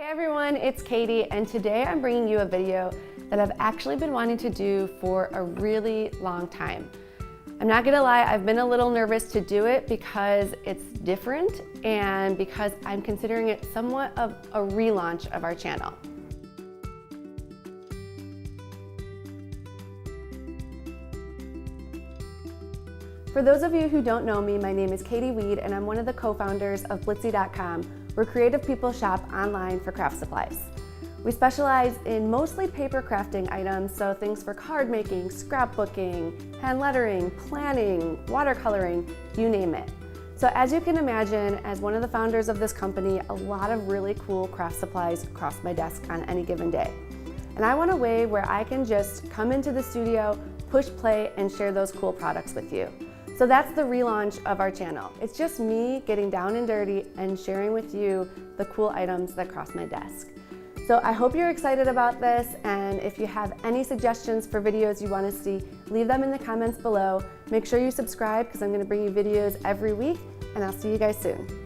Hey everyone, it's Katie, and today I'm bringing you a video that I've actually been wanting to do for a really long time. I'm not gonna lie, I've been a little nervous to do it because it's different and because I'm considering it somewhat of a relaunch of our channel. For those of you who don't know me, my name is Katy Weed and I'm one of the co-founders of Blitsy.com, where creative people shop online for craft supplies. We specialize in mostly paper crafting items, so things for card making, scrapbooking, hand lettering, planning, watercoloring, you name it. So as you can imagine, as one of the founders of this company, a lot of really cool craft supplies cross my desk on any given day. And I want a way where I can just come into the studio, push play, and share those cool products with you. So that's the relaunch of our channel. It's just me getting down and dirty and sharing with you the cool items that cross my desk. So I hope you're excited about this, and if you have any suggestions for videos you want to see, leave them in the comments below. Make sure you subscribe because I'm going to bring you videos every week, and I'll see you guys soon.